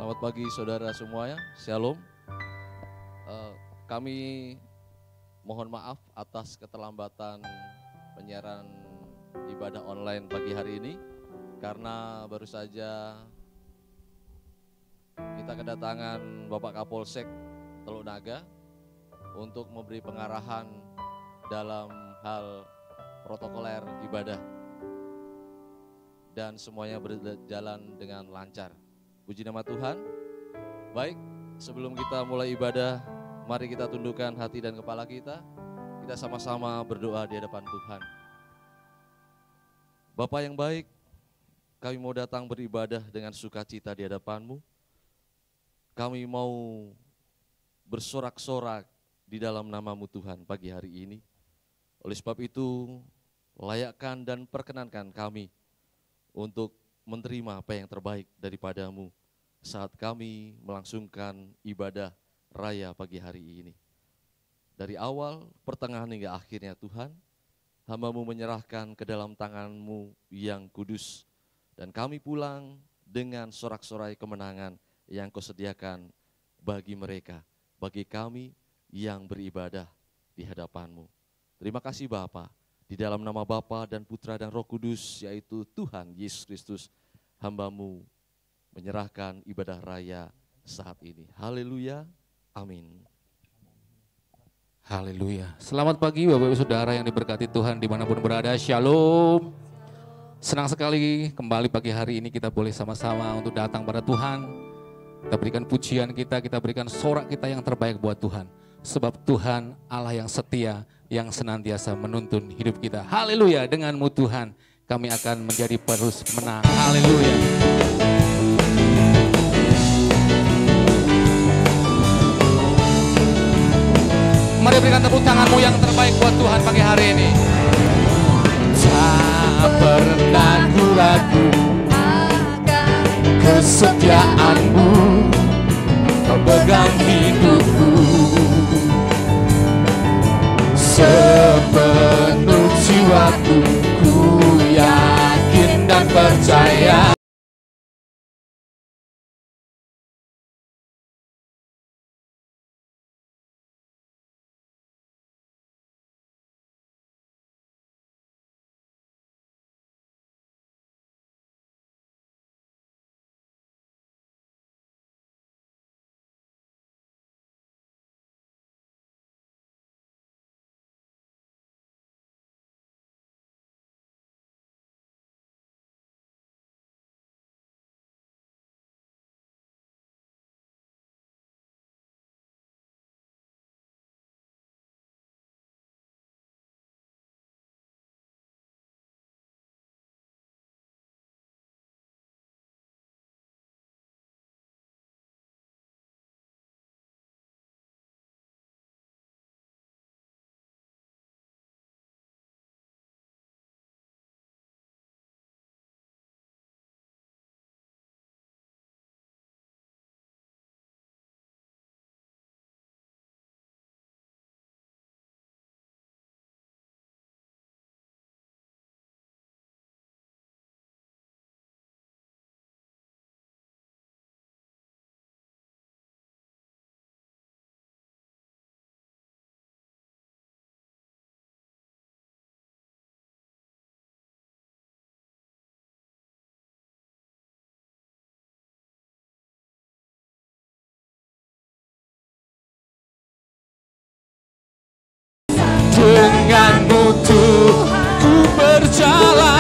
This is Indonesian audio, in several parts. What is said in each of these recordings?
Selamat pagi saudara semuanya, Shalom. Kami mohon maaf atas keterlambatan penyiaran ibadah online pagi hari ini, karena baru saja kita kedatangan Bapak Kapolsek Teluk Naga untuk memberi pengarahan dalam hal protokoler ibadah, dan semuanya berjalan dengan lancar. Puji nama Tuhan. Baik, sebelum kita mulai ibadah, mari kita tundukkan hati dan kepala kita. Kita sama-sama berdoa di hadapan Tuhan. Bapa yang baik, kami mau datang beribadah dengan sukacita di hadapan-Mu. Kami mau bersorak-sorak di dalam nama-Mu Tuhan pagi hari ini. Oleh sebab itu, layakkan dan perkenankan kami untuk menerima apa yang terbaik daripada-Mu saat kami melangsungkan ibadah raya pagi hari ini. Dari awal, pertengahan hingga akhirnya Tuhan, hamba-Mu menyerahkan ke dalam tangan-Mu yang kudus, dan kami pulang dengan sorak-sorai kemenangan yang Kau sediakan bagi mereka, bagi kami yang beribadah di hadapan-Mu. Terima kasih Bapa, di dalam nama Bapa dan Putra dan Roh Kudus, yaitu Tuhan Yesus Kristus, hamba-Mu menyerahkan ibadah raya saat ini. Haleluya, amin. Haleluya. Selamat pagi Bapak Ibu Saudara yang diberkati Tuhan dimanapun berada. Shalom. Senang sekali kembali pagi hari ini kita boleh sama-sama untuk datang pada Tuhan. Kita berikan pujian kita berikan sorak kita yang terbaik buat Tuhan. Sebab Tuhan Allah yang setia, yang senantiasa menuntun hidup kita. Haleluya, denganmu Tuhan kami akan menjadi penerus menang. Haleluya. Mari berikan tepuk tanganmu yang terbaik buat Tuhan pagi hari ini. Tak pernah ku ragu akan kesetiaan-Mu, Kau pegang hidupku sepenuh jiwaku, ku yakin dan percaya. Denganmu Tuhan ku berjalan,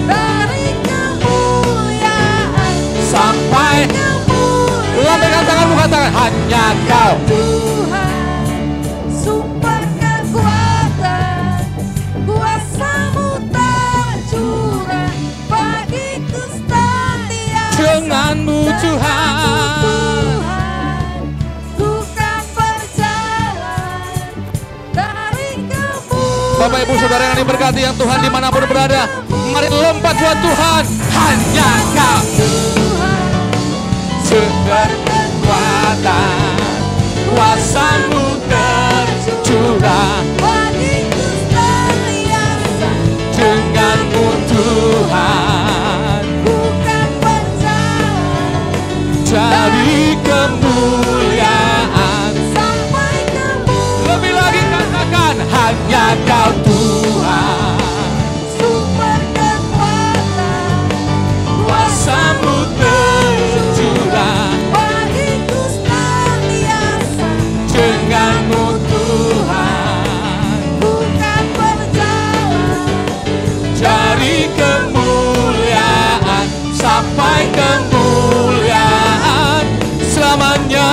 dari kemuliaan sampai kemuliaan. Lambaikan tanganmu, katakan hanya Kau Tuhan, sumber kekuatan, kuasa-Mu tercurah bagiku setia. Denganmu Tuhan Bapak Ibu Saudara yang diberkati yang Tuhan dimanapun berada, mari lompat buat Tuhan. Hanya Kau sumber kekuatan, kuasa-Mu tercurah bagiku senantiasa. Denganmu Tuhan bukan percaya. cari kemuliaan. Lebih lagi katakan, hanya Kau Tuhan. Sumber kekuatan, Kuasa-Mu tercurah bagiku senantiasa. dengan-Mu Tuhan. Bukan berjalan Dari kemuliaan sampai kemuliaan selamanya.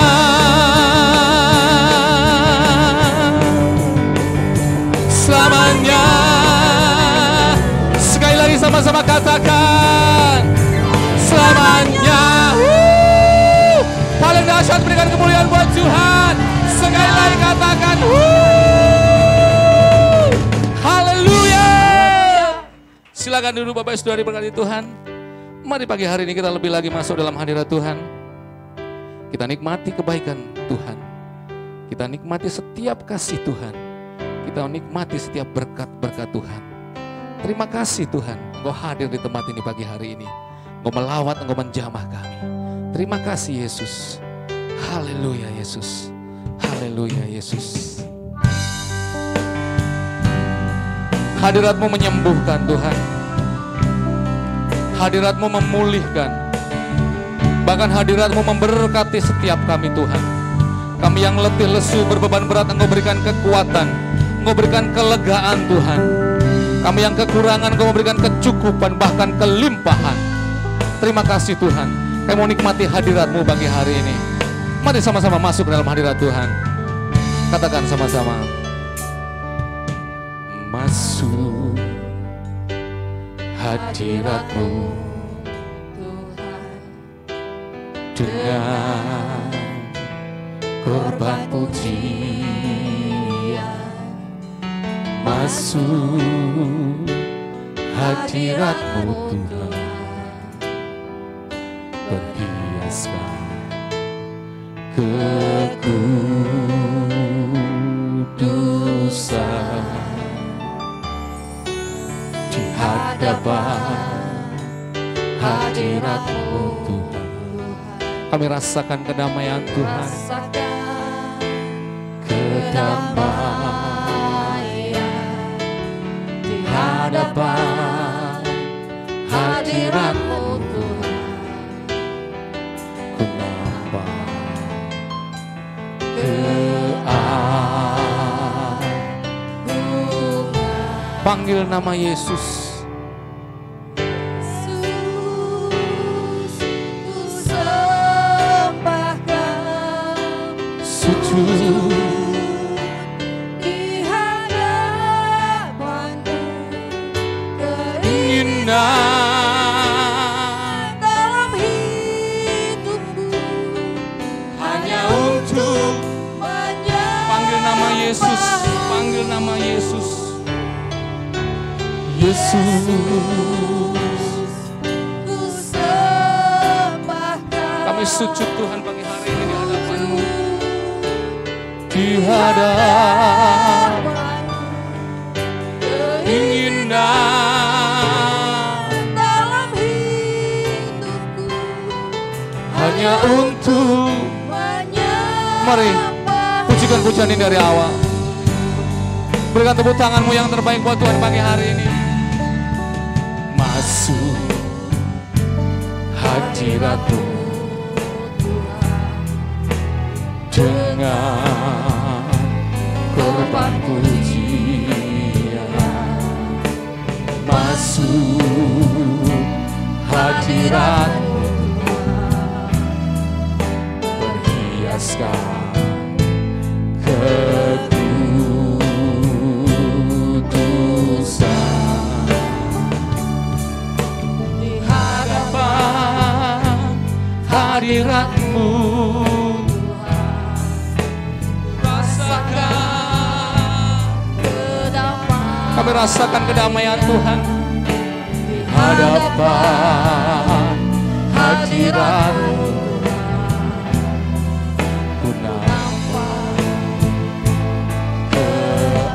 Selamanya. Sekali lagi sama-sama katakan, selamanya. Paling dahsyat berikan kemuliaan buat Tuhan. Sekali lagi katakan, haleluya. Silakan duduk Bapak Saudara diberkati Tuhan. Mari pagi hari ini kita lebih lagi masuk dalam hadirat Tuhan. Kita nikmati kebaikan Tuhan. Kita nikmati setiap kasih Tuhan. Kita nikmati setiap berkat-berkat Tuhan. Terima kasih Tuhan, Engkau hadir di tempat ini pagi hari ini. Engkau melawat, Engkau menjamah kami. Terima kasih Yesus. Haleluya Yesus. Haleluya Yesus. Hadirat-Mu menyembuhkan Tuhan. Hadirat-Mu memulihkan. Bahkan hadirat-Mu memberkati setiap kami Tuhan. Kami yang letih lesu berbeban berat, Engkau berikan kekuatan, Engkau berikan kelegaan Tuhan. Kami yang kekurangan, Engkau memberikan kecukupan, bahkan kelimpahan. Terima kasih Tuhan. Kami mau nikmati hadirat-Mu pagi hari ini. Mari sama-sama masuk dalam hadirat Tuhan. Katakan sama-sama. Masuk hadirat-Mu dengan korban pujian. Masuk hadirat-Mu Tuhan, perhiaskan kekudusan di hadapan hadirat-Mu Tuhan. Kami rasakan kedamaian Tuhan, kedamaian di hadapan hadirat-Mu Tuhan. Ku nampak keagungan. Panggil nama Yesus. di hadapan-Mu, Keinginan dalam hidupku hanya untuk panggil nama Yesus, panggil nama Yesus. Yesus, ku sembahkan. kami sujud Tuhan pagi hari ini di hadapan-Mu. Di hadapan keinginan dalam hidupku hanya untuk. menyembah. Mari pujikan pujian ini dari awal. Berikan tepuk tanganmu yang terbaik buat Tuhan pagi hari ini. Masuk hadirat-Mu dengan korban pujian. Masuk hadirat-Mu perhiaskan kekudusan di hadapan hadirat-Mu. Kami rasakan kedamaian Tuhan di hadapan hadirat-Mu. Ku nampak keagungan.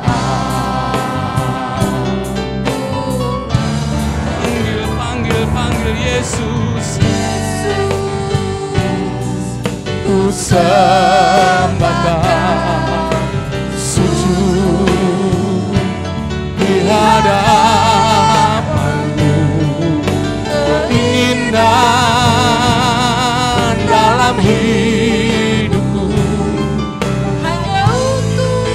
Panggil Yesus. sembahkan, sujud di hadapan-Mu, keinginan dalam hidupku. hanya untuk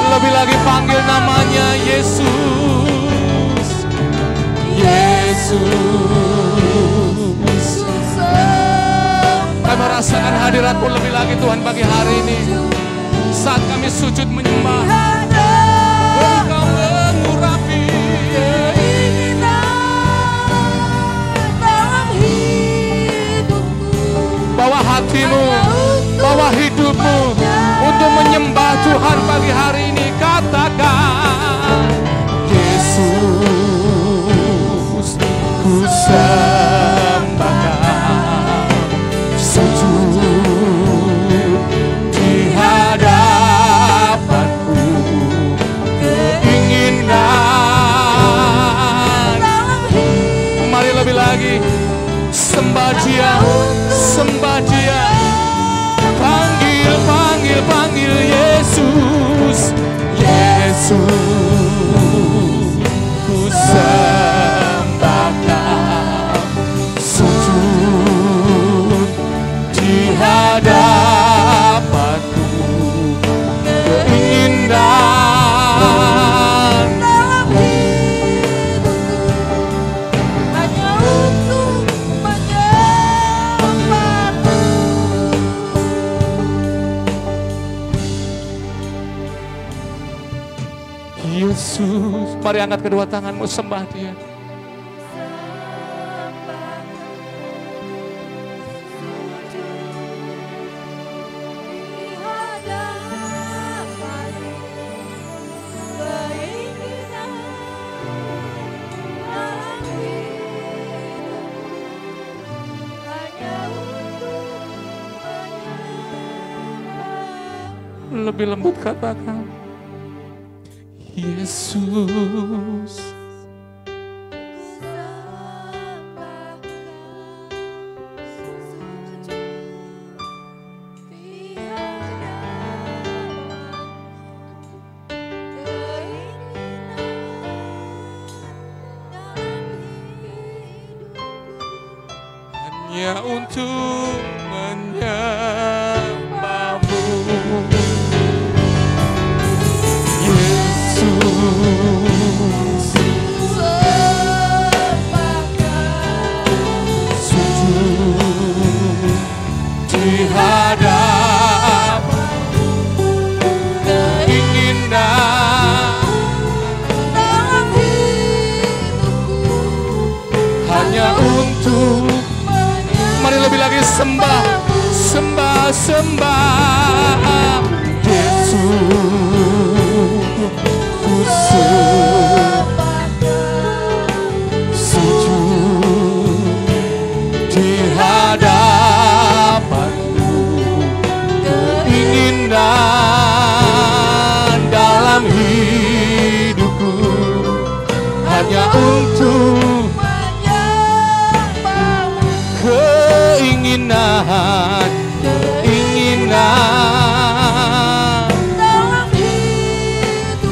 Lebih lagi panggil namanya Yesus, Yesus. Kami merasakan hadirat-Mu lebih lagi Tuhan pagi hari ini. Saat kami sujud menyembah, Engkau mengurapi bawa hatimu, bawa hidupmu untuk menyembah Tuhan pagi hari ini. Katakan, Yesus, ku sembahkan, sujud di hadapan-Mu, keinginan. Mari lebih lagi sembah Dia, sembah Dia. Panggil, panggil, panggil Yesus, Yesus, ku sembahkan, sujud di hadapan-Mu, keinginan dalam hidupku hanya untuk menyembah-Mu. Yesus. Mari angkat kedua tanganmu, sembah Dia. Lebih lembut katakan, Yesus. Hanya untuk menyembah-Mu, Yesus. Sujud di hadapan-Mu, keinginan Dalam hidupku hanya untuk. Mari lebih lagi sembah, sembah, sembah Yesus, ku sujud di hadapan-Mu, keinginan dalam hidupku hanya untuk keinginan, keinginan dalam hidupku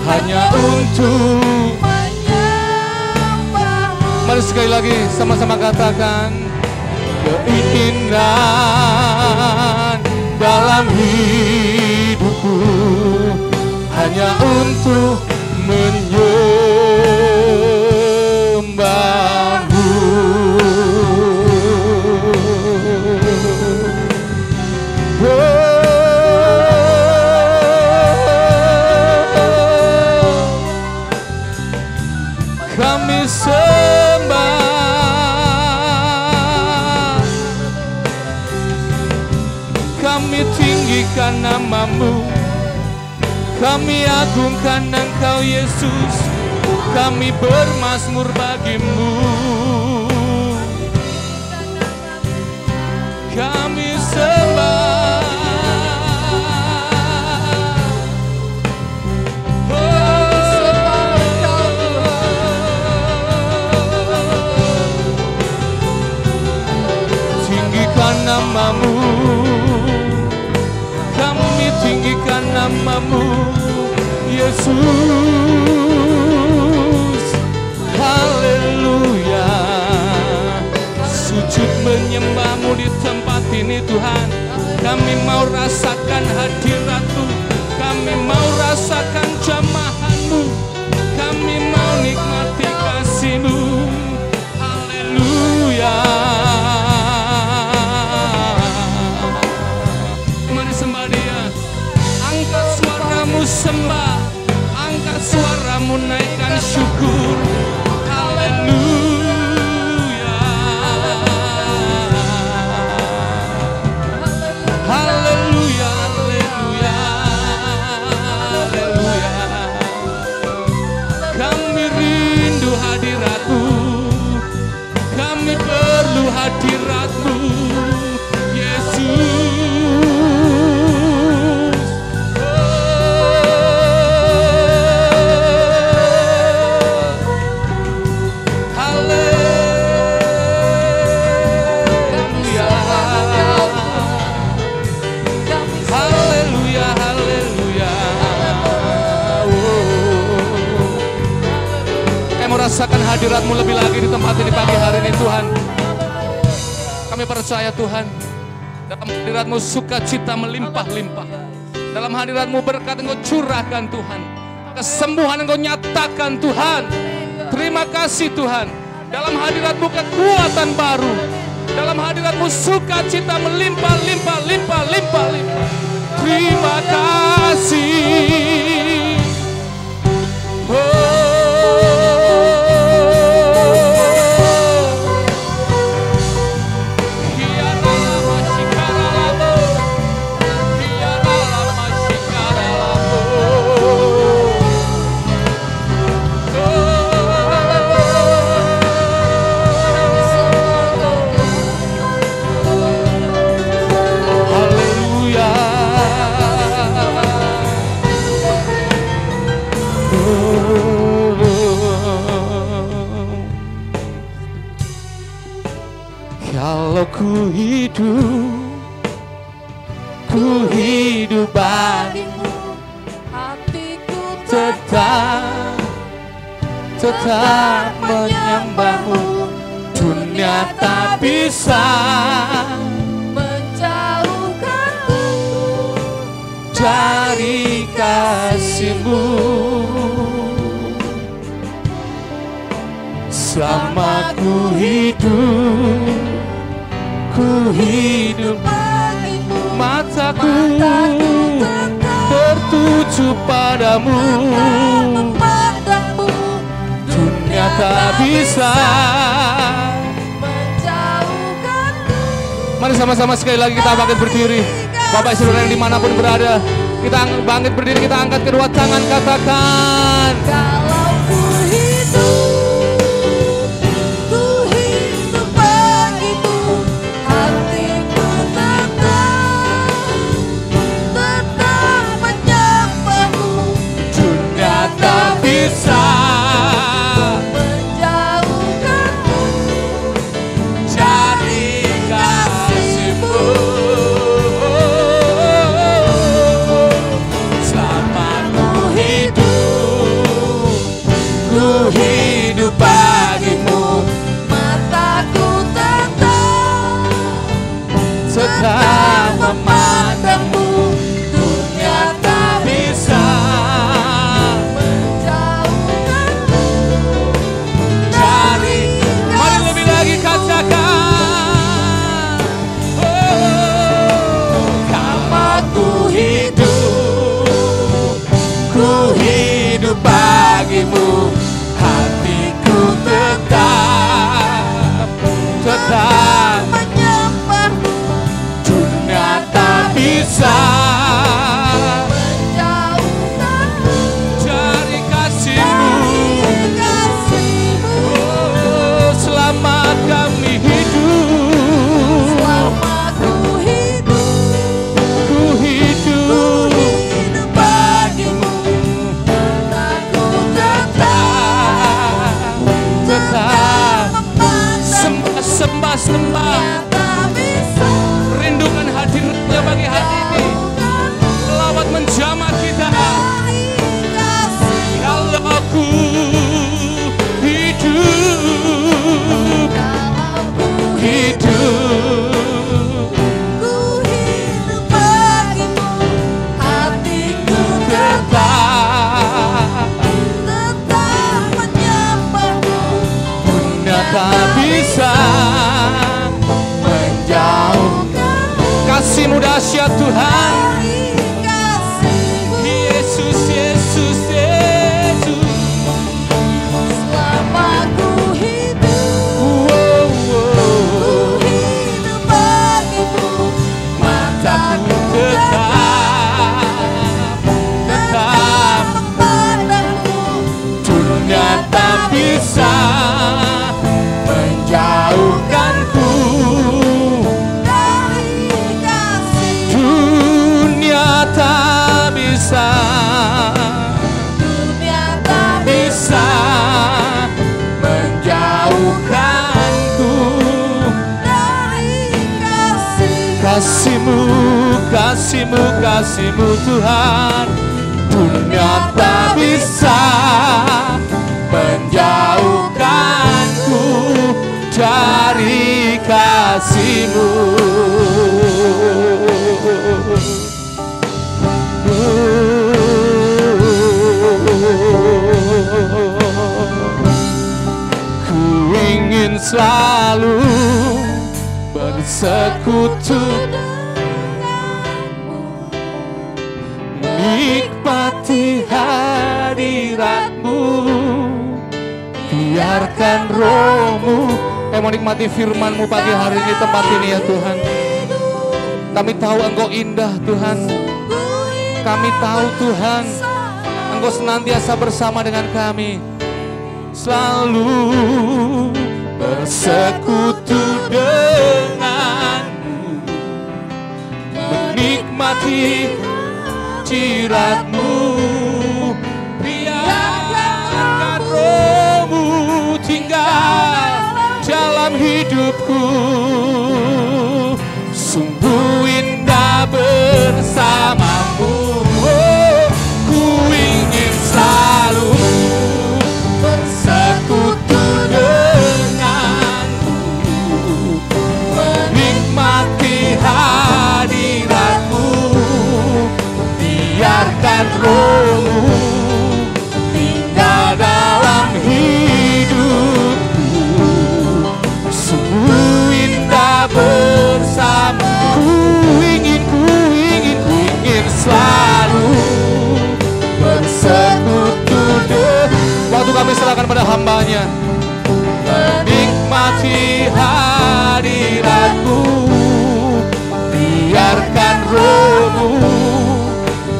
hanya untuk. menyembah-Mu. Mari sekali lagi sama-sama katakan, keinginan dalam hidupku hanya untuk menyembah-Mu. Kami sembah, kami tinggikan nama-Mu, kami agungkan Engkau Yesus, kami bermazmur bagi-Mu. Kami sembah, tinggikan namamu, kami tinggikan namamu, Yesus. Haleluya. Sujud menyembahmu di tempat ini Tuhan. Kami mau rasakan hadirat-Mu, kami mau rasakan jamahan-Mu, kami mau nikmati kasih-Mu. Haleluya. Mari sembah Dia. Angkat suaramu sembah, angkat suaramu naikkan syukur. Haleluya. Haleluya, haleluya, haleluya. Kami rindu hadirat-Mu, kami perlu hadirat-Mu, Yesus. Haleluya, haleluya. Kami mau rasakan hadirat-Mu lebih lagi di tempat ini pagi hari ini Tuhan. Kami percaya Tuhan, dalam hadirat-Mu sukacita melimpah-limpah. Dalam hadirat-Mu berkat Engkau curahkan Tuhan, kesembuhan Engkau nyatakan Tuhan. Terima kasih Tuhan. Dalam hadirat-Mu kekuatan baru, dalam hadirat-Mu sukacita melimpah-limpah, limpah-limpah. Terima kasih. Kalau ku hidup bagimu, hatiku tetap menyembahmu. Dunia tak bisa menjauhkanku dari kasih-Mu. Selama ku hidup bagimu, mataku tertuju padamu. memandangmu, Dunia tak bisa. menjauhkanku. Mari sama-sama sekali lagi kita bangkit berdiri. Bapak Saudara yang dimanapun berada, kita bangkit berdiri, kita angkat kedua tangan, katakan, Kalau ku hidup bagimu, hatiku tetap menyembahmu. dunia tak bisa Menjauhkanmu dari kasih-Mu. Selama ku hidup bagimu, mataku tetap memandangmu. Dunia tak bisa menjauhkanmu dari. Mari lebih lagi katakan, oh, kalau ku hidup bagimu, hatiku tetap menyembahmu. dunia tak bisa Menjauhkanmu dari kasih-Mu. kasih-Mu. Oh, selamat kami hidup, Selama ku hidup bagimu, mataku tetap memandang. sembah. Tak bisa kasih-Mu, kasih-Mu, kasih-Mu Tuhan. Dunia tak bisa menjauhkanku dari kasih-Mu. Ku ingin selalu bersekutu, nikmati hadirat-Mu, biarkan Roh-Mu. Mau nikmati firman-Mu pagi hari ini tempat ini ya Tuhan. Kami tahu Engkau indah Tuhan. Kami tahu Tuhan Engkau senantiasa bersama dengan kami. Selalu bersekutu denganmu, menikmati hadirat-Mu, biarkan Roh-Mu tinggal dalam hidupku. Sungguh indah bersama-Mu. Oh, ku ingin selalu bersekutu denganmu, menikmati hadirat-Mu, biarkan Roh-Mu tinggal dalam hidupku. Sungguh indah bersama. Ku ingin selalu bersekutu. Waktu kami serahkan pada hamba-Nya, menikmati hadirat-Mu, biarkan Roh-Mu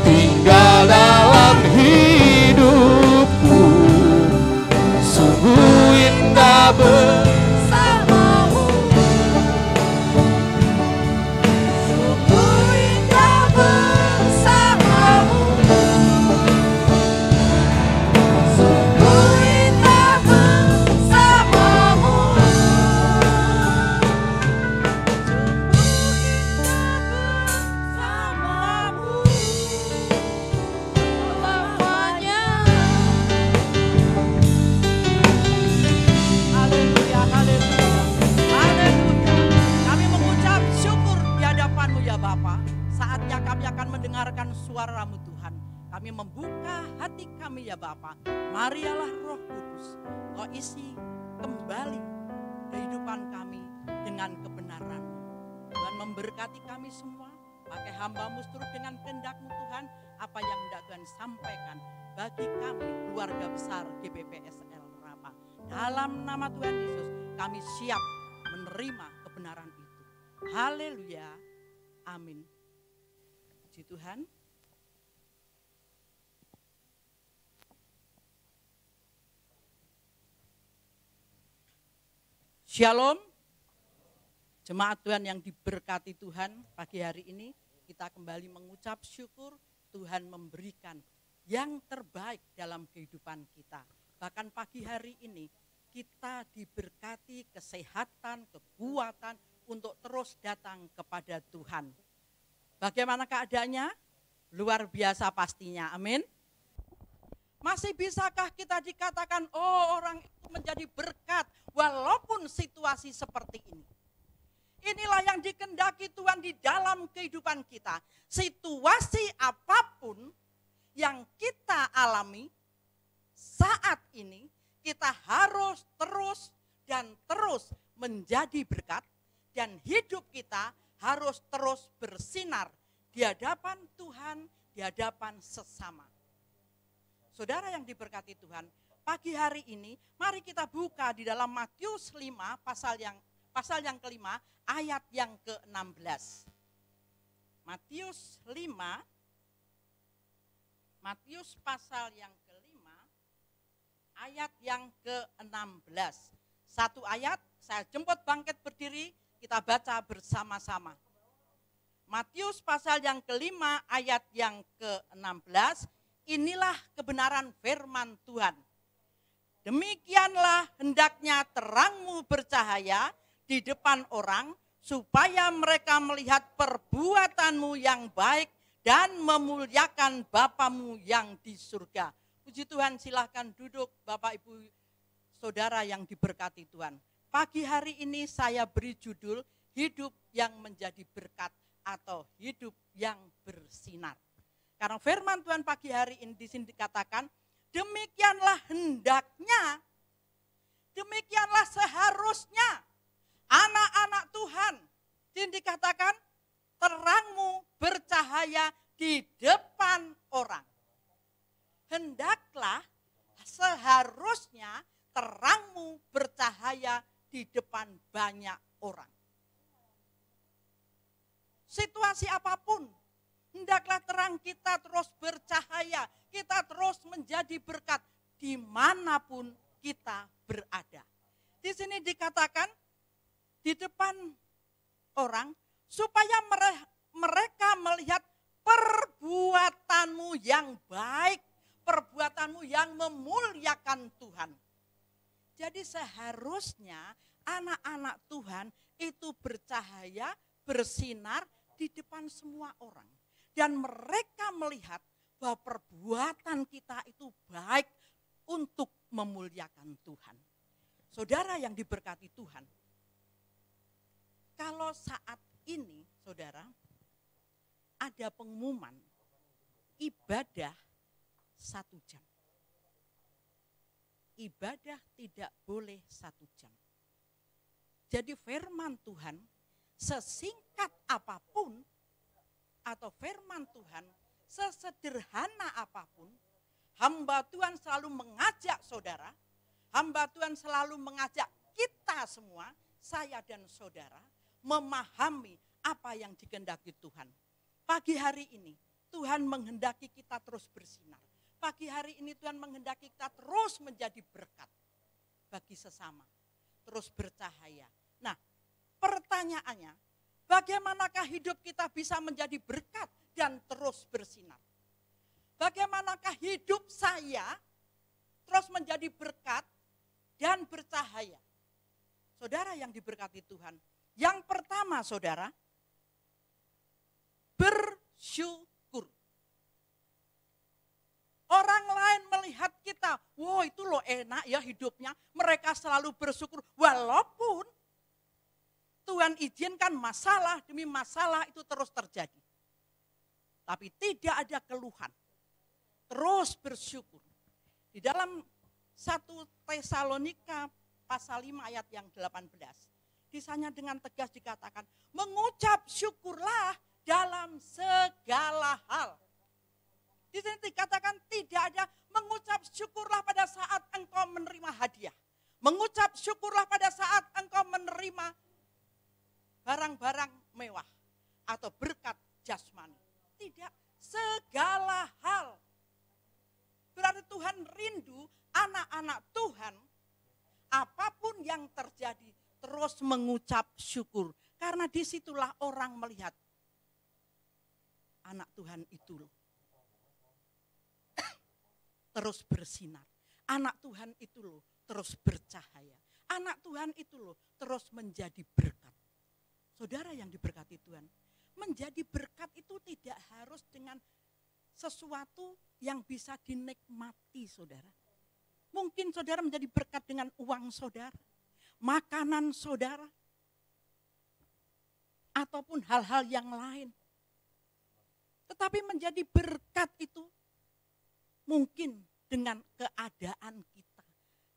tinggal dalam hidupku. Sungguh indah bersama-Mu, sungguh indah bersama-Mu, sungguh indah bersama-Mu, selamanya. Haleluya, haleluya, haleluya. Kami mengucap syukur di hadapan-Mu ya Bapa. Saatnya kami akan mendengarkan suara-Mu Tuhan. Kami membuka hati kami ya Bapa. Marialah Roh Kudus, Kau isi kembali kehidupan kami dengan kebenaran. Tuhan memberkati kami semua. Pakai hamba-Mu seturut dengan kehendak-Mu Tuhan. Apa yang hendak Tuhan sampaikan bagi kami keluarga besar GBPSL Rapa. Dalam nama Tuhan Yesus kami siap menerima kebenaran itu. Haleluya. Amin. Puji Tuhan. Shalom. Jemaat Tuhan yang diberkati Tuhan, pagi hari ini kita kembali mengucap syukur Tuhan memberikan yang terbaik dalam kehidupan kita. Bahkan pagi hari ini kita diberkati kesehatan, kekuatan untuk terus datang kepada Tuhan. Bagaimana keadaannya? Luar biasa pastinya, amin. Masih bisakah kita dikatakan, oh orang itu menjadi berkat walaupun situasi seperti ini? Inilah yang dikehendaki Tuhan di dalam kehidupan kita. Situasi apapun yang kita alami saat ini, kita harus terus dan terus menjadi berkat. Dan hidup kita harus terus bersinar di hadapan Tuhan, di hadapan sesama. Saudara yang diberkati Tuhan, pagi hari ini mari kita buka di dalam Matius 5 pasal yang kelima ayat yang ke-16. Matius 5, Matius pasal yang kelima ayat yang ke-16. Satu ayat saya jemput bangkit berdiri, kita baca bersama-sama. Matius pasal yang kelima ayat yang ke-16. Inilah kebenaran firman Tuhan. Demikianlah hendaknya terangmu bercahaya di depan orang, supaya mereka melihat perbuatanmu yang baik dan memuliakan Bapamu yang di surga. Puji Tuhan, silahkan duduk Bapak Ibu Saudara yang diberkati Tuhan. Pagi hari ini saya beri judul hidup yang menjadi berkat atau hidup yang bersinar. Karena firman Tuhan pagi hari ini di sini dikatakan, demikianlah hendaknya, demikianlah seharusnya anak-anak Tuhan. Ini dikatakan terangmu bercahaya di depan orang. Hendaklah seharusnya terangmu bercahaya di depan banyak orang. Situasi apapun, hendaklah terang kita terus bercahaya, kita terus menjadi berkat dimanapun kita berada. Di sini dikatakan di depan orang supaya mereka melihat perbuatanmu yang baik, perbuatanmu yang memuliakan Tuhan. Jadi seharusnya anak-anak Tuhan itu bercahaya, bersinar di depan semua orang. Dan mereka melihat bahwa perbuatan kita itu baik untuk memuliakan Tuhan. Saudara yang diberkati Tuhan, kalau saat ini saudara ada pengumuman ibadah 1 jam. Ibadah tidak boleh 1 jam. Jadi firman Tuhan sesingkat apapun atau firman Tuhan sesederhana apapun, hamba Tuhan selalu mengajak saudara, hamba Tuhan selalu mengajak kita semua, saya dan saudara, memahami apa yang dikehendaki Tuhan. Pagi hari ini Tuhan menghendaki kita terus bersinar. Pagi hari ini Tuhan menghendaki kita terus menjadi berkat bagi sesama, terus bercahaya. Nah, pertanyaannya, bagaimanakah hidup kita bisa menjadi berkat dan terus bersinar? Bagaimanakah hidup saya terus menjadi berkat dan bercahaya? Saudara yang diberkati Tuhan, yang pertama saudara, bersyukur. Orang lain melihat kita, wow itu loh enak ya hidupnya, mereka selalu bersyukur. Walaupun Tuhan izinkan masalah demi masalah itu terus terjadi. Tapi tidak ada keluhan, terus bersyukur. Di dalam 1 Tesalonika pasal 5 ayat yang 18, di sana dengan tegas dikatakan, mengucap syukurlah dalam segala hal. Di sini dikatakan tidak ada mengucap syukurlah pada saat engkau menerima hadiah. Mengucap syukurlah pada saat engkau menerima barang-barang mewah atau berkat jasmani. Tidak, segala hal. Berarti Tuhan rindu anak-anak Tuhan apapun yang terjadi terus mengucap syukur. Karena disitulah orang melihat anak Tuhan itu loh terus bersinar. Anak Tuhan itu loh terus bercahaya. Anak Tuhan itu loh terus menjadi berkat. Saudara yang diberkati Tuhan, menjadi berkat itu tidak harus dengan sesuatu yang bisa dinikmati saudara. Mungkin saudara menjadi berkat dengan uang saudara, makanan saudara, ataupun hal-hal yang lain. Tetapi menjadi berkat itu mungkin dengan keadaan kita,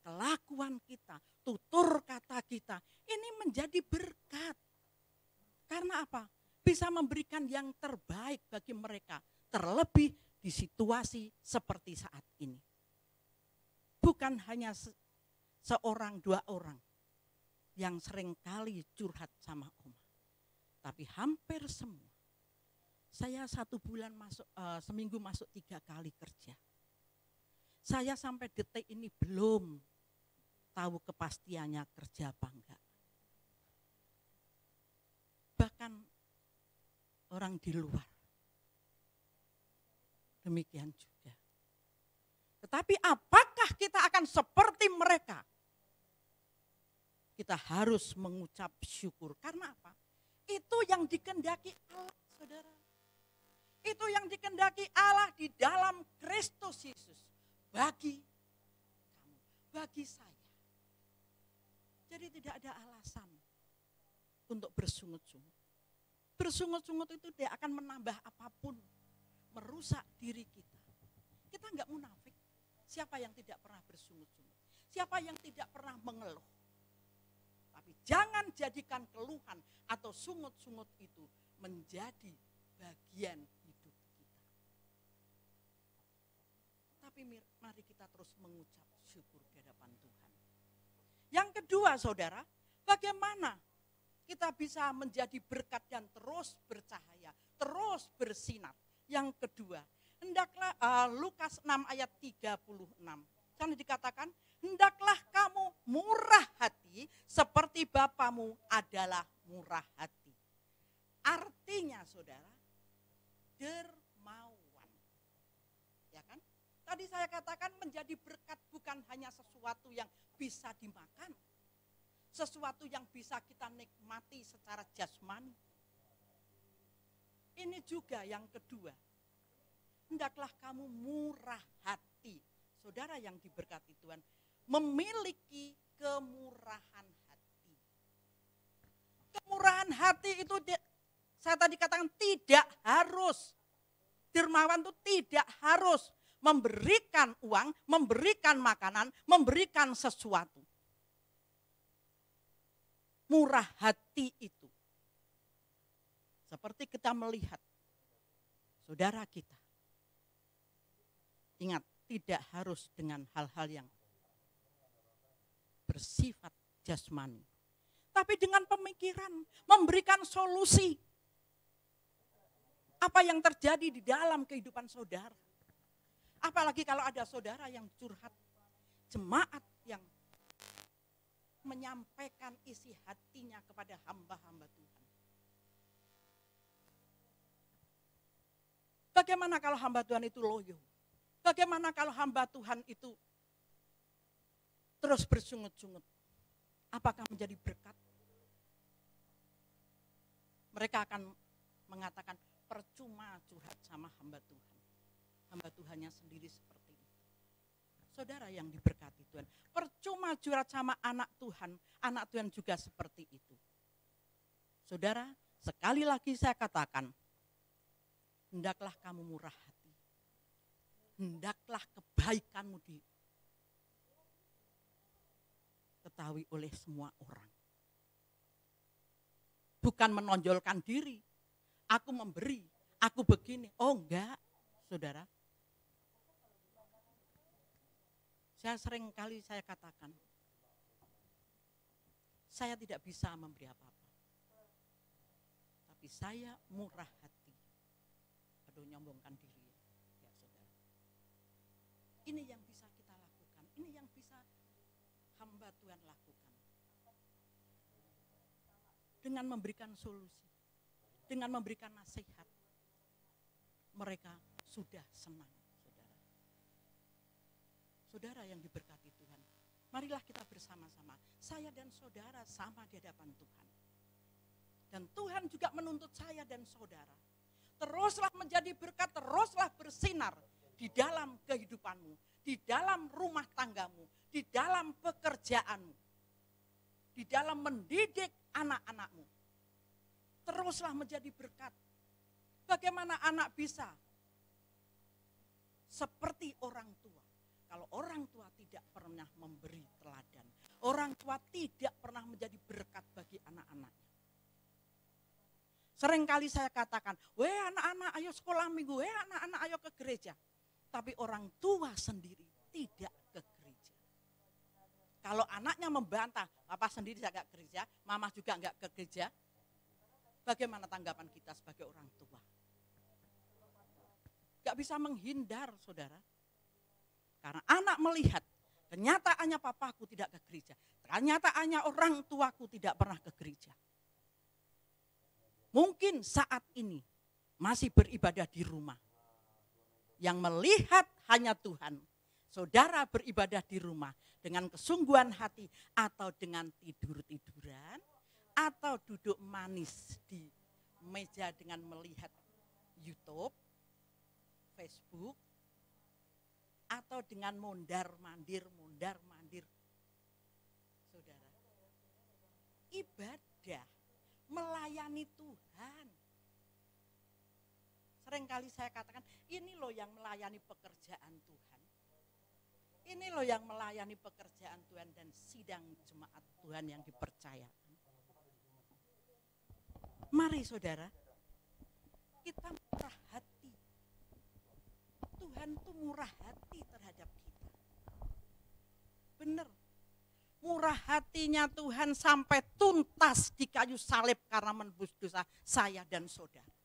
kelakuan kita, tutur kata kita, ini menjadi berkat. Karena apa? Bisa memberikan yang terbaik bagi mereka, terlebih di situasi seperti saat ini. Bukan hanya seorang dua orang yang seringkali curhat sama Oma, tapi hampir semua. Saya 1 bulan seminggu masuk 3 kali kerja. Saya sampai detik ini belum tahu kepastiannya kerja apa enggak. Bahkan orang di luar demikian juga. Tetapi apakah kita akan seperti mereka? Kita harus mengucap syukur. Karena apa? Itu yang dikehendaki Allah, saudara. Itu yang dikehendaki Allah di dalam Kristus Yesus. Bagi kamu, bagi saya. Jadi tidak ada alasan untuk bersungut-sungut. Bersungut-sungut itu tidak akan menambah apapun, merusak diri kita. Kita enggak munafik. Siapa yang tidak pernah bersungut-sungut? Siapa yang tidak pernah mengeluh? Tapi jangan jadikan keluhan atau sungut-sungut itu menjadi bagian hidup kita. Tapi mari kita terus mengucap syukur di hadapan Tuhan. Yang kedua, saudara, bagaimana kita bisa menjadi berkat dan terus bercahaya, terus bersinar. Yang kedua, hendaklah Lukas 6 ayat 36. Sana dikatakan, hendaklah kamu murah hati seperti Bapamu adalah murah hati. Artinya, saudara, dermawan. Ya kan? Tadi saya katakan menjadi berkat bukan hanya sesuatu yang bisa dimakan, sesuatu yang bisa kita nikmati secara jasmani. Ini juga yang kedua. Hendaklah kamu murah hati. Saudara yang diberkati Tuhan, memiliki kemurahan hati. Kemurahan hati itu saya tadi katakan tidak harus. Dermawan itu tidak harus memberikan uang, memberikan makanan, memberikan sesuatu. Murah hati itu. Seperti kita melihat saudara kita. Ingat, tidak harus dengan hal-hal yang bersifat jasmani. Tapi dengan pemikiran, memberikan solusi. Apa yang terjadi di dalam kehidupan saudara. Apalagi kalau ada saudara yang curhat, jemaat yang menyampaikan isi hatinya kepada hamba-hamba Tuhan. Bagaimana kalau hamba Tuhan itu loyo? Bagaimana kalau hamba Tuhan itu terus bersungut-sungut? Apakah menjadi berkat? Mereka akan mengatakan percuma curhat sama hamba Tuhan. Hamba Tuhannya sendiri seperti itu. Saudara yang diberkati Tuhan, percuma curhat sama anak Tuhan juga seperti itu. Saudara, sekali lagi saya katakan, hendaklah kamu murah hati. Hendaklah kebaikanmu diketahui oleh semua orang. Bukan menonjolkan diri, aku memberi, aku begini. Oh enggak, saudara. Saya sering kali saya katakan, saya tidak bisa memberi apa-apa. Tapi saya murah hati. Aduh, nyombongkan diri. Ini yang bisa kita lakukan, ini yang bisa hamba Tuhan lakukan. Dengan memberikan solusi, dengan memberikan nasihat, mereka sudah senang, saudara. Saudara yang diberkati Tuhan, marilah kita bersama-sama, saya dan saudara sama di hadapan Tuhan. Dan Tuhan juga menuntut saya dan saudara, teruslah menjadi berkat, teruslah bersinar, di dalam kehidupanmu, di dalam rumah tanggamu, di dalam pekerjaanmu, di dalam mendidik anak-anakmu. Teruslah menjadi berkat. Bagaimana anak bisa seperti orang tua? Kalau orang tua tidak pernah memberi teladan, orang tua tidak pernah menjadi berkat bagi anak-anaknya. Seringkali saya katakan, weh anak-anak ayo sekolah minggu, weh anak-anak ayo ke gereja. Tapi orang tua sendiri tidak ke gereja. Kalau anaknya membantah, papa sendiri tidak ke gereja, mama juga enggak ke gereja. Bagaimana tanggapan kita sebagai orang tua? Enggak bisa menghindar, saudara. Karena anak melihat, kenyataannya papaku tidak ke gereja. Kenyataannya orang tuaku tidak pernah ke gereja. Mungkin saat ini masih beribadah di rumah. Yang melihat hanya Tuhan. Saudara beribadah di rumah dengan kesungguhan hati atau dengan tidur-tiduran atau duduk manis di meja dengan melihat YouTube, Facebook, atau dengan mondar-mandir, saudara. Ibadah, melayani Tuhan. Seringkali saya katakan, ini loh yang melayani pekerjaan Tuhan. Ini loh yang melayani pekerjaan Tuhan dan sidang jemaat Tuhan yang dipercayakan. Mari saudara, kita murah hati. Tuhan tuh murah hati terhadap kita. Benar. Murah hatinya Tuhan sampai tuntas di kayu salib karena menebus dosa saya dan saudara.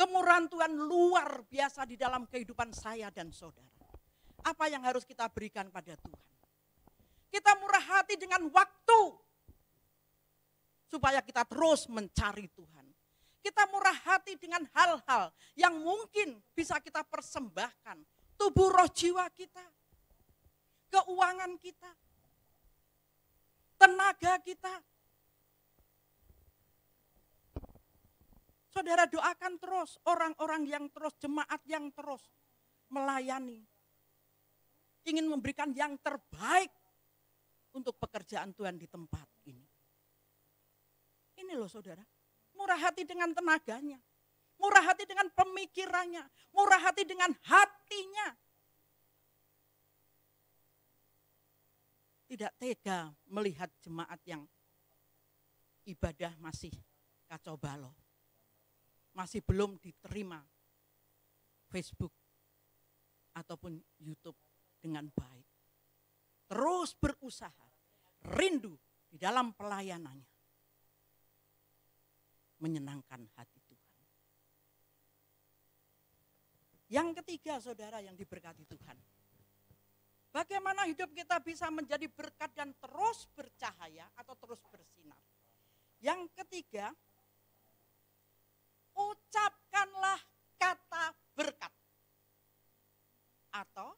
Kemurahan Tuhan luar biasa di dalam kehidupan saya dan saudara. Apa yang harus kita berikan pada Tuhan? Kita murah hati dengan waktu. Supaya kita terus mencari Tuhan. Kita murah hati dengan hal-hal yang mungkin bisa kita persembahkan. Tubuh roh jiwa kita. Keuangan kita. Tenaga kita. Saudara doakan terus orang-orang yang terus, jemaat yang terus melayani. Ingin memberikan yang terbaik untuk pekerjaan Tuhan di tempat ini. Ini loh saudara, murah hati dengan tenaganya, murah hati dengan pemikirannya, murah hati dengan hatinya. Tidak tega melihat jemaat yang ibadah masih kacau balau. Masih belum diterima Facebook ataupun YouTube dengan baik. Terus berusaha, rindu di dalam pelayanannya. Menyenangkan hati Tuhan. Yang ketiga saudara yang diberkati Tuhan. Bagaimana hidup kita bisa menjadi berkat dan terus bercahaya atau terus bersinar. Yang ketiga, ucapkanlah kata berkat. Atau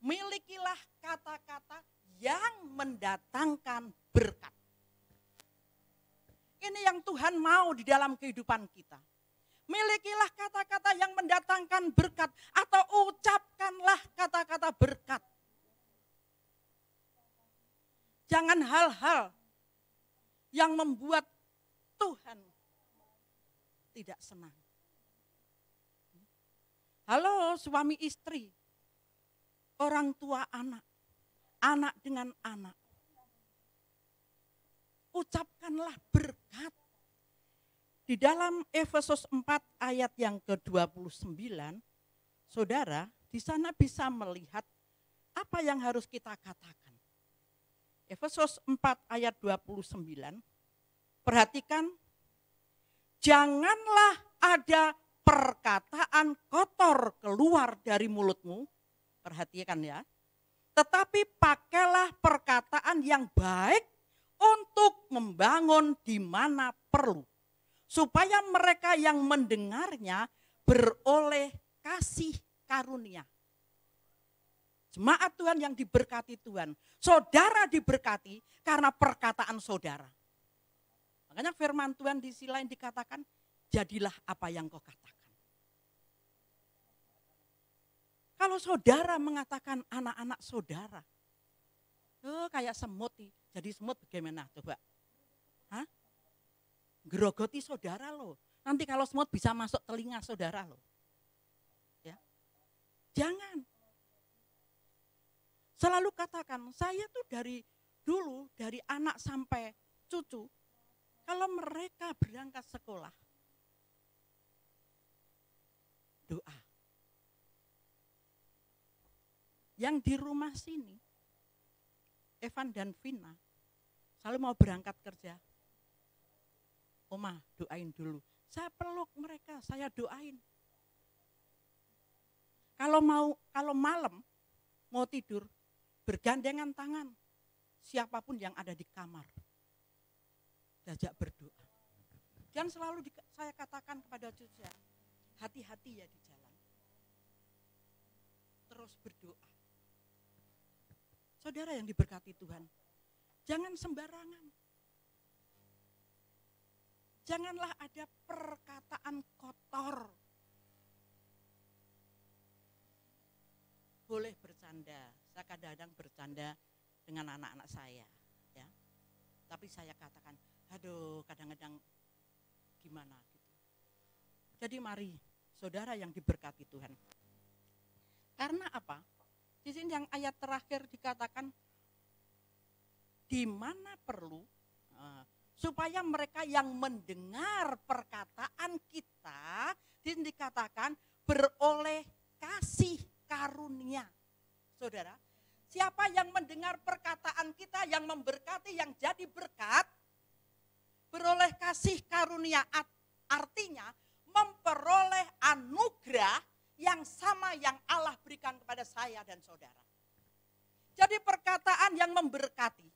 milikilah kata-kata yang mendatangkan berkat. Ini yang Tuhan mau di dalam kehidupan kita. Milikilah kata-kata yang mendatangkan berkat atau ucapkanlah kata-kata berkat. Jangan hal-hal yang membuat Tuhan tidak senang. Halo suami istri, orang tua anak, anak dengan anak. Ucapkanlah berkat. Di dalam Efesus 4 ayat yang ke-29, saudara, di sana bisa melihat apa yang harus kita katakan. Efesus 4 ayat 29, perhatikan, janganlah ada perkataan kotor keluar dari mulutmu, perhatikan ya, tetapi pakailah perkataan yang baik untuk membangun di mana perlu. Supaya mereka yang mendengarnya beroleh kasih karunia. Jemaat Tuhan yang diberkati Tuhan. Saudara diberkati karena perkataan saudara. Makanya firman Tuhan di sisi lain dikatakan, jadilah apa yang kau katakan. Kalau saudara mengatakan anak-anak saudara, kayak semut, jadi semut bagaimana coba? Hah? Gerogoti saudara loh. Nanti kalau semut bisa masuk telinga saudara loh. Ya. Jangan. Selalu katakan, saya tuh dari dulu, dari anak sampai cucu, kalau mereka berangkat sekolah, doa. Yang di rumah sini, Evan dan Vina, selalu mau berangkat kerja. Oma, doain dulu. Saya peluk mereka, saya doain. Kalau malam mau tidur, bergandengan tangan. Siapapun yang ada di kamar. Diajak berdoa. Dan selalu saya katakan kepada cucu, hati-hati ya di jalan. Terus berdoa. Saudara yang diberkati Tuhan, jangan sembarangan. Janganlah ada perkataan kotor. Boleh bercanda, saya kadang-kadang bercanda dengan anak-anak saya, ya. Tapi saya katakan, aduh kadang-kadang gimana gitu. Jadi mari saudara yang diberkati Tuhan. Karena apa? Di sini yang ayat terakhir dikatakan, di mana perlu, supaya mereka yang mendengar perkataan kita, di sini dikatakan beroleh kasih karunia. Saudara, siapa yang mendengar perkataan kita, yang memberkati, yang jadi berkat, beroleh kasih karunia, artinya memperoleh anugerah yang sama yang Allah berikan kepada saya dan saudara. Jadi perkataan yang memberkati,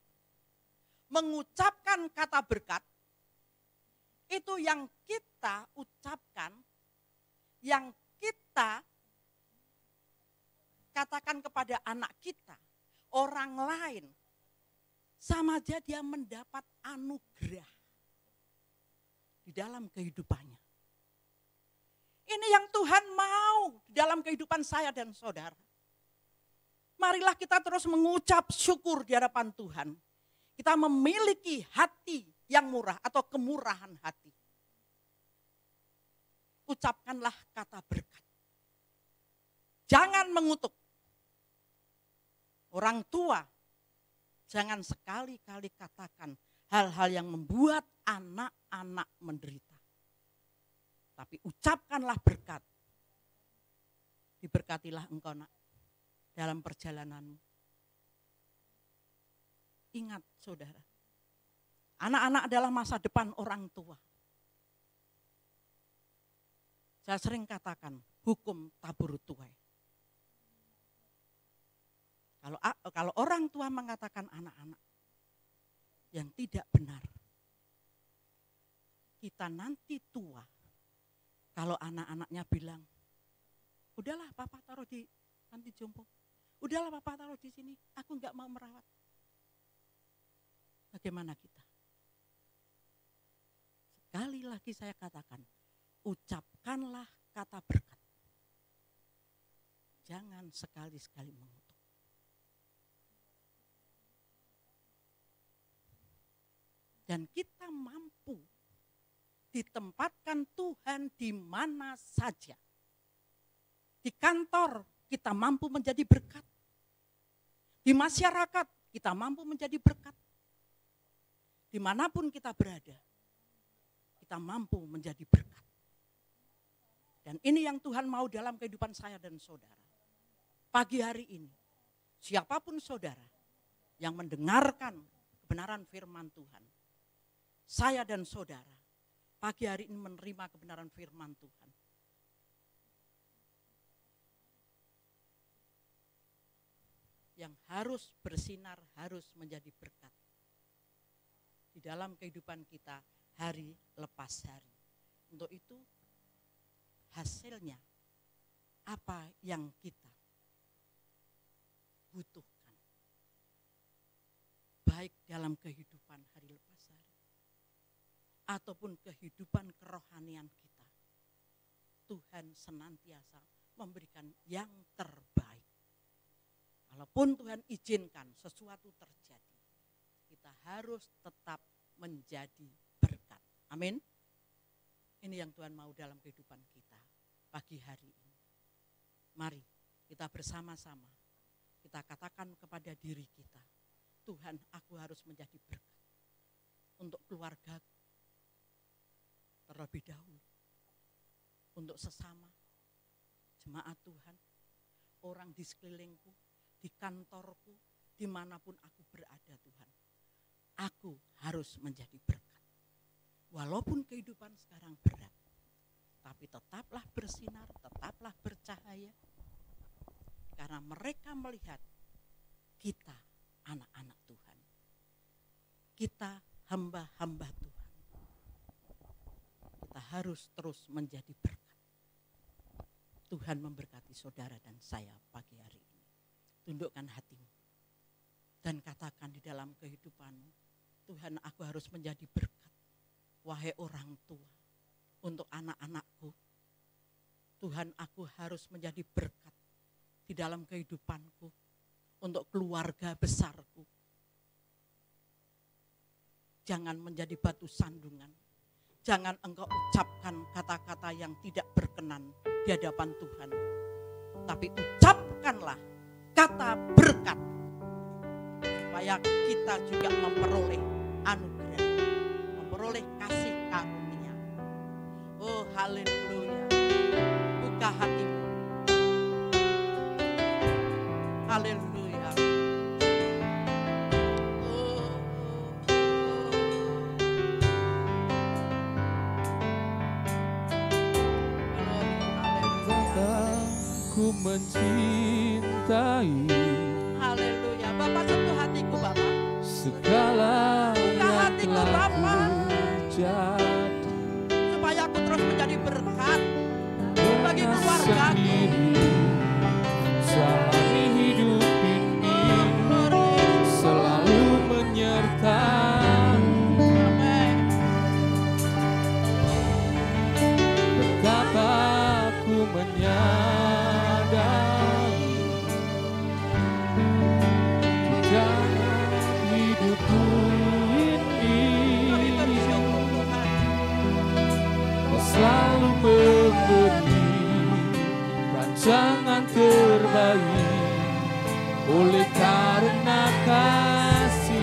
mengucapkan kata berkat, itu yang kita ucapkan, yang kita katakan kepada anak kita, orang lain, sama aja dia mendapat anugerah di dalam kehidupannya. Ini yang Tuhan mau dalam kehidupan saya dan saudara. Marilah kita terus mengucap syukur di hadapan Tuhan. Kita memiliki hati yang murah atau kemurahan hati. Ucapkanlah kata berkat. Jangan mengutuk. Orang tua, jangan sekali-kali katakan hal-hal yang membuat anak-anak menderita. Tapi ucapkanlah berkat. Diberkatilah engkau nak dalam perjalananmu. Ingat saudara, anak-anak adalah masa depan orang tua. Saya sering katakan hukum tabur tuai. Kalau orang tua mengatakan anak-anak yang tidak benar, kita nanti tua. Kalau anak-anaknya bilang, udahlah papa taruh di panti jompo, udahlah papa taruh di sini, aku enggak mau merawat. Bagaimana kita? Sekali lagi saya katakan, ucapkanlah kata berkat. Jangan sekali-sekali mengutuk. Dan kita mampu ditempatkan Tuhan di mana saja. Di kantor kita mampu menjadi berkat. Di masyarakat kita mampu menjadi berkat. Dimanapun kita berada, kita mampu menjadi berkat. Dan ini yang Tuhan mau dalam kehidupan saya dan saudara. Pagi hari ini, siapapun saudara yang mendengarkan kebenaran firman Tuhan, saya dan saudara pagi hari ini menerima kebenaran firman Tuhan. Yang harus bersinar, harus menjadi berkat di dalam kehidupan kita hari lepas hari. Untuk itu hasilnya apa yang kita butuhkan. Baik dalam kehidupan hari lepas hari ataupun kehidupan kerohanian kita. Tuhan senantiasa memberikan yang terbaik. Walaupun Tuhan izinkan sesuatu terjadi, kita harus tetap menjadi berkat. Amin. Ini yang Tuhan mau dalam kehidupan kita pagi hari ini. Mari kita bersama-sama, kita katakan kepada diri kita, Tuhan, aku harus menjadi berkat untuk keluargaku terlebih dahulu, untuk sesama, jemaat Tuhan, orang di sekelilingku, di kantorku, dimanapun aku berada Tuhan. Aku harus menjadi berkat. Walaupun kehidupan sekarang berat, tapi tetaplah bersinar, tetaplah bercahaya. Karena mereka melihat kita anak-anak Tuhan. Kita hamba-hamba Tuhan. Kita harus terus menjadi berkat. Tuhan memberkati saudara dan saya pagi hari ini. Tundukkan hatimu dan katakan di dalam kehidupanmu, Tuhan, aku harus menjadi berkat Wahai orang tua, untuk anak-anakku, Tuhan, aku harus menjadi berkat di dalam kehidupanku, untuk keluarga besarku. Jangan menjadi batu sandungan. Jangan engkau ucapkan kata-kata yang tidak berkenan di hadapan Tuhan. Tapi ucapkanlah kata berkat, supaya kita juga memperoleh anugerah, memperoleh kasih karunia. Oh haleluya. Buka hatimu. Haleluya. Ku mencintai. Haleluya. Bapak sentuh hatiku, Bapak. Segala yang telah terjadi, supaya aku terus menjadi berkat bagi keluargaku. Jalani hidup ini selalu menyertai. Betapa aku menyadari dalam hidupku ini Kau selalu memberi rancangan terbaik oleh karena kasih.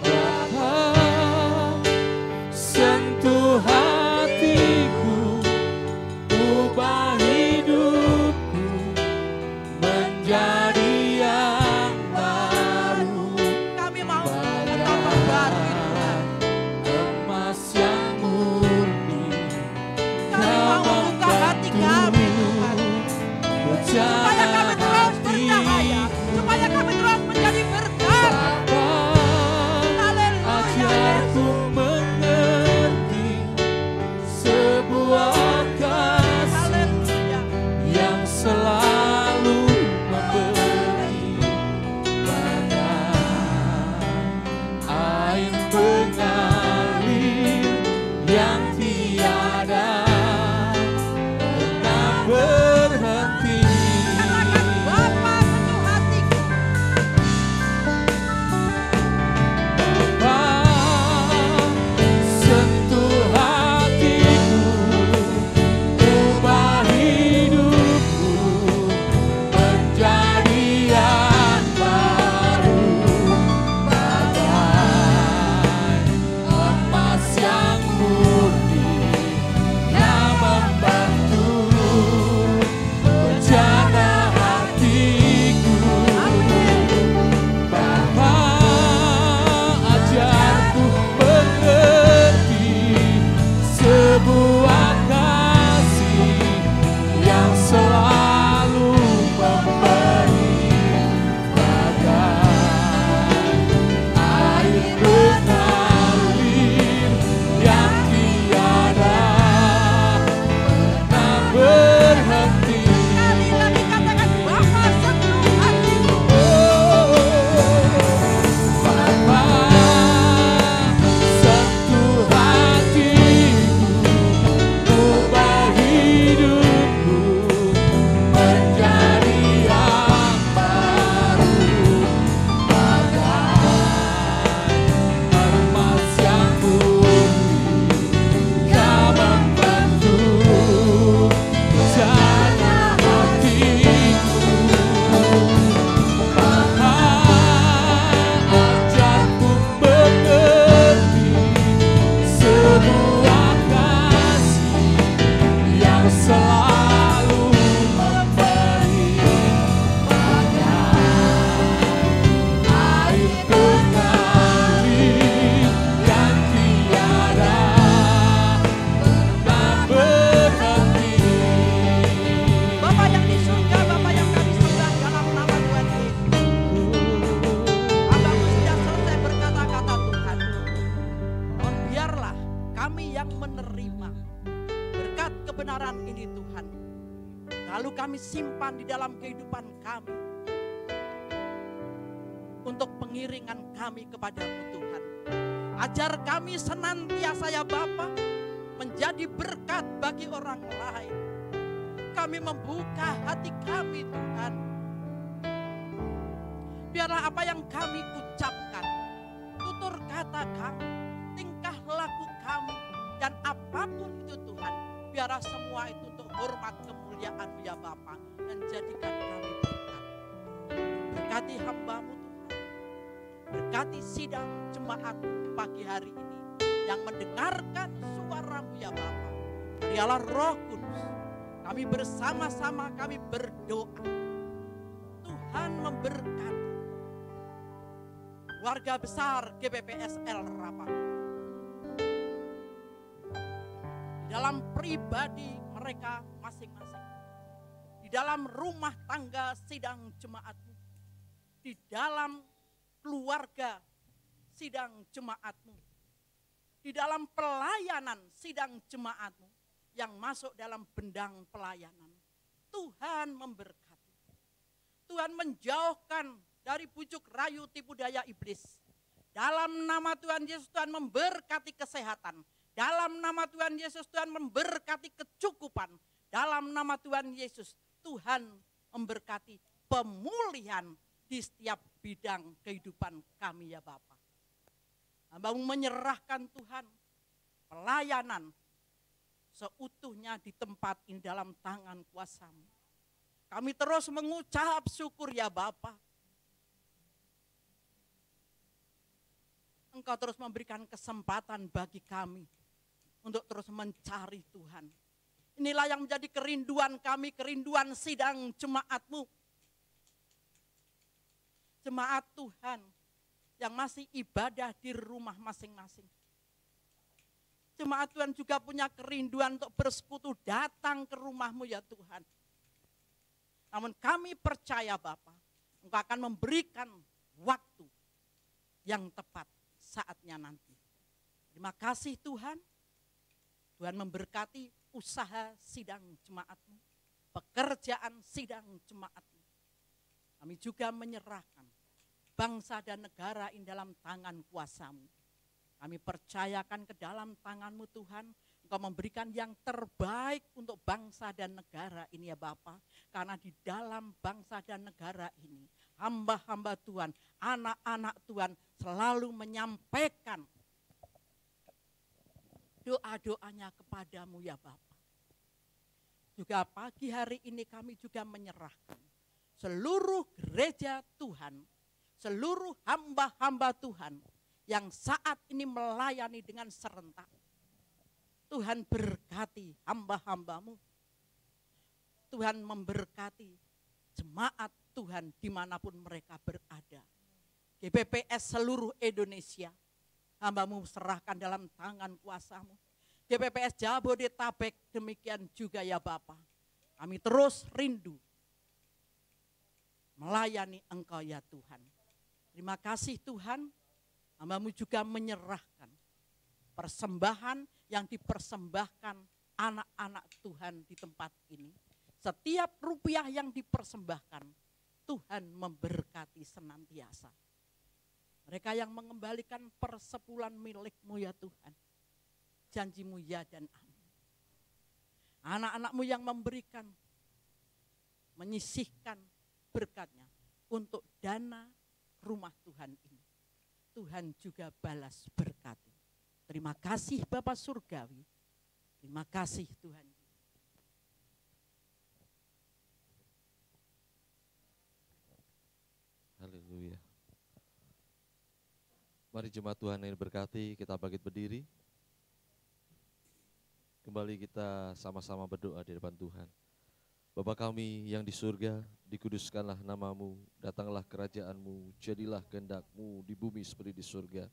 Bapa, sentuh hatiku, ubah hidupku menjadi yang baru. Kami mau menambah baru Tuhan. Emas yang murni, Kami mau membuka hati kami Tuhan, supaya kami terus bercahaya, supaya kami terus menjadi berkat. Haleluya. Ajarku mengerti sebuah kasih Haleluya. yang selalu memberi bagai air mengalir yang tiada pernah berhenti. Katakan, Bapa sentuh hatiku. Bapa, sentuh hatiku, ubah hidupku menjadi yang baru, bagai emas yang murni yang membantu menjaga hatiku. Bapa, ajarku mengerti sebuah kasih yang selalu memberi bagai air mengalir yang tiada pernah berhenti. Sekali lagi katakan, Bapa sentuh hatiku. Bapa, sentuh hatiku, ubah hidupku menjadi yang baru, bagai emas yang murni yang membantu menjaga hatiku. Bapa, ajarku mengerti sebuah kasih yang selalu memberi bagai air mengalir yang tiada pernah berhenti. Bapa yang di surga, Bapa yang kami sembah dalam nama Tuhan Yesus. Hambamu sudah selesai berkata-kata Tuhan. Oh, biarlah kami yang menerima berkat kebenaran ini Tuhan. Lalu kami simpan di dalam kehidupan kami. untuk pengiringan kami kepadamu Tuhan. Ajar kami senantiasa ya Bapa menjadi berkat bagi orang lain. Kami membuka hati kami Tuhan. Biarlah apa yang kami ucapkan, tutur kata kami, tingkah laku kami, dan apapun itu Tuhan, biarlah semua itu untuk hormat kemuliaan-Mu ya Bapa, dan jadikan kami berkat. Berkati hamba-Mu Tuhan, berkati sidang jemaat pagi hari ini yang mendengarkan suara-Mu ya Bapa. Berilah Roh Kudus, kami bersama-sama kami berdoa. Tuhan memberkati keluarga besar GBPS El Rapa. Di dalam pribadi mereka masing-masing. Di dalam rumah tangga sidang jemaat-Mu. Di dalam keluarga sidang jemaat-Mu. Di dalam pelayanan sidang jemaat-Mu yang masuk dalam bendang pelayanan. Tuhan memberkati. Tuhan menjauhkan dari bujuk rayu tipu daya iblis. Dalam nama Tuhan Yesus, Tuhan memberkati kesehatan. Dalam nama Tuhan Yesus, Tuhan memberkati kecukupan. Dalam nama Tuhan Yesus, Tuhan memberkati pemulihan di setiap bidang kehidupan kami ya Bapa. Hamba-Mu menyerahkan Tuhan pelayanan seutuhnya di tempat ini dalam tangan kuasa-Mu. Kami terus mengucap syukur ya Bapa. Engkau terus memberikan kesempatan bagi kami untuk terus mencari Tuhan. Inilah yang menjadi kerinduan kami, kerinduan sidang jemaat-Mu. Jemaat Tuhan yang masih ibadah di rumah masing-masing. Jemaat Tuhan juga punya kerinduan untuk bersekutu datang ke rumah-Mu ya Tuhan. Namun kami percaya Bapa, Engkau akan memberikan waktu yang tepat saatnya nanti. Terima kasih Tuhan. Tuhan memberkati usaha sidang jemaat-Mu, pekerjaan sidang jemaat-Mu. Kami juga menyerahkan bangsa dan negara ini dalam tangan kuasa-Mu. Kami percayakan ke dalam tangan-Mu Tuhan. Engkau memberikan yang terbaik untuk bangsa dan negara ini ya Bapa. Karena di dalam bangsa dan negara ini, hamba-hamba Tuhan, anak-anak Tuhan selalu menyampaikan doa-doanya kepadamu ya Bapa. Juga pagi hari ini kami juga menyerahkan seluruh gereja Tuhan, seluruh hamba-hamba Tuhan yang saat ini melayani dengan serentak. Tuhan berkati hamba-hamba-Mu. Tuhan memberkati jemaat Tuhan dimanapun mereka berada. GBPS seluruh Indonesia, hamba-Mu serahkan dalam tangan kuasa-Mu. GBPS Jabodetabek demikian juga ya Bapa. Kami terus rindu melayani Engkau ya Tuhan. Terima kasih Tuhan, hamba-Mu juga menyerahkan persembahan yang dipersembahkan anak-anak Tuhan di tempat ini. Setiap rupiah yang dipersembahkan, Tuhan memberkati senantiasa. Mereka yang mengembalikan persepulan milik-Mu ya Tuhan. Janji-Mu ya dan amin. Anak-anak-Mu yang memberikan, menyisihkan berkatnya untuk dana rumah Tuhan ini. Tuhan juga balas berkati. Terima kasih Bapa Surgawi. Terima kasih Tuhan. Haleluya. Mari jemaat Tuhan yang diberkati, kita bangkit berdiri. Kembali kita sama-sama berdoa di depan Tuhan. Bapa kami yang di surga, dikuduskanlah nama-Mu, datanglah kerajaan-Mu, jadilah kehendak-Mu di bumi seperti di surga.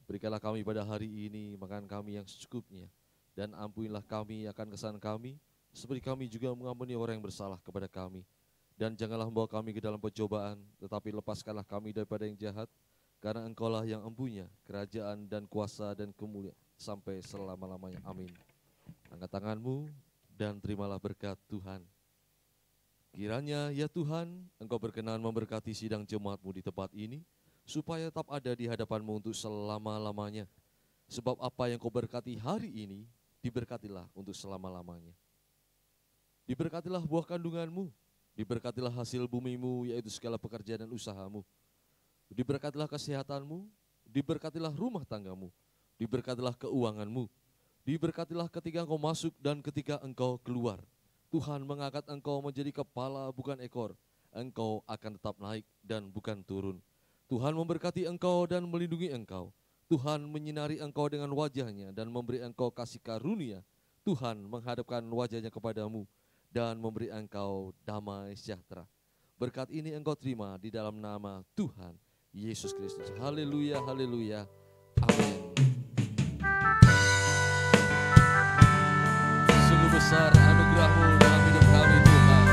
Berikanlah kami pada hari ini makan kami yang secukupnya, dan ampunilah kami akan kesalahan kami, seperti kami juga mengampuni orang yang bersalah kepada kami. Dan janganlah membawa kami ke dalam pencobaan, tetapi lepaskanlah kami daripada yang jahat, karena Engkau-lah yang empunya kerajaan dan kuasa dan kemuliaan sampai selama-lamanya. Amin. Angkat tanganmu dan terimalah berkat Tuhan. Kiranya ya Tuhan, Engkau berkenan memberkati sidang jemaat-Mu di tempat ini, supaya tetap ada di hadapan-Mu untuk selama-lamanya. Sebab apa yang Kau berkati hari ini, diberkatilah untuk selama-lamanya. Diberkatilah buah kandungan-Mu, diberkatilah hasil bumi-Mu, yaitu segala pekerjaan dan usaha-Mu. Diberkatilah kesehatan-Mu, diberkatilah rumah tangga-Mu, diberkatilah keuangan-Mu, diberkatilah ketika Engkau masuk dan ketika Engkau keluar. Tuhan mengangkat Engkau menjadi kepala bukan ekor. Engkau akan tetap naik dan bukan turun. Tuhan memberkati Engkau dan melindungi Engkau. Tuhan menyinari Engkau dengan wajah-Nya dan memberi Engkau kasih karunia. Tuhan menghadapkan wajah-Nya kepadamu dan memberi Engkau damai sejahtera. Berkat ini Engkau terima di dalam nama Tuhan Yesus Kristus. Haleluya, haleluya. Amin. Sungguh besar anugerah-Mu dalam hidup kami, Tuhan.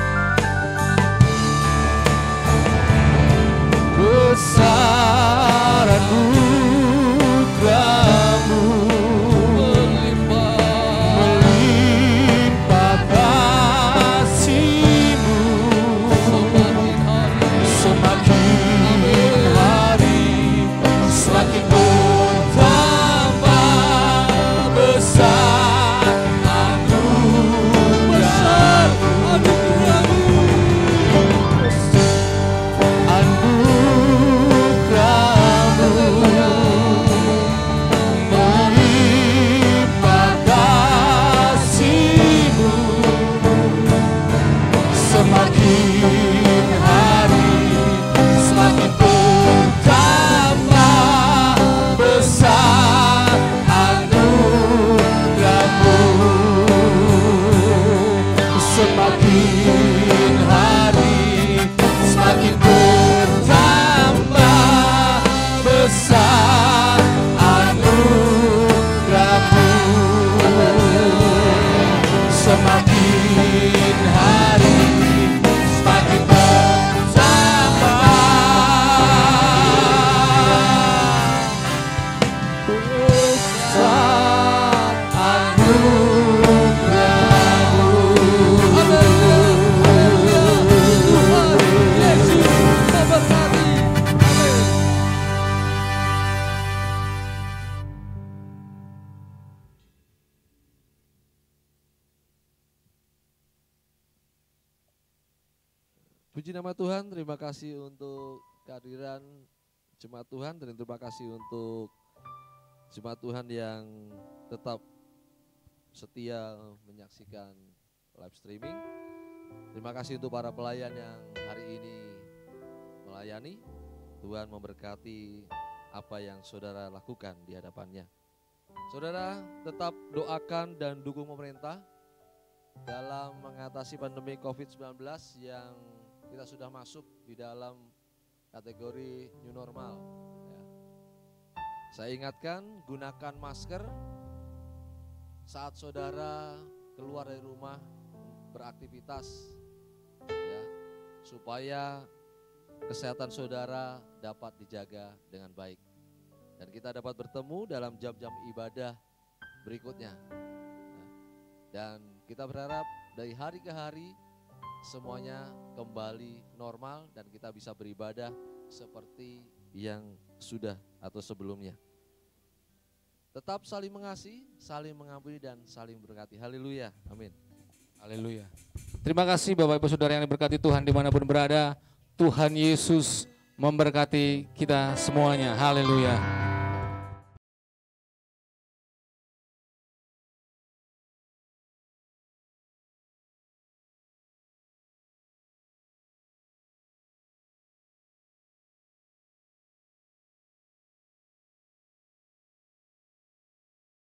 Besar anugerah-Mu, melimpah kasih-Mu, semakin hari semakin bertambah besar anugerah-Mu. Semakin hari semakin bertambah besar anugerah-Mu. Semakin hari semakin bertambah besar anugerah-Mu. Puji nama Tuhan, terima kasih untuk kehadiran jemaat Tuhan dan terima kasih untuk jemaat Tuhan yang tetap setia menyaksikan live streaming. Terima kasih untuk para pelayan yang hari ini melayani. Tuhan memberkati apa yang saudara lakukan di hadapannya. Saudara tetap doakan dan dukung pemerintah dalam mengatasi pandemi COVID-19 yang kita sudah masuk di dalam kategori new normal. Ya. Saya ingatkan, gunakan masker saat saudara keluar dari rumah beraktivitas, ya, supaya kesehatan saudara dapat dijaga dengan baik. Dan kita dapat bertemu dalam jam-jam ibadah berikutnya. Ya. Dan kita berharap dari hari ke hari semuanya kembali normal dan kita bisa beribadah seperti yang sudah atau sebelumnya. Tetap saling mengasihi, saling mengampuni dan saling berkati. Haleluya, amin. Haleluya. Terima kasih Bapak Ibu Saudara yang diberkati Tuhan dimanapun berada. Tuhan Yesus memberkati kita semuanya. Haleluya.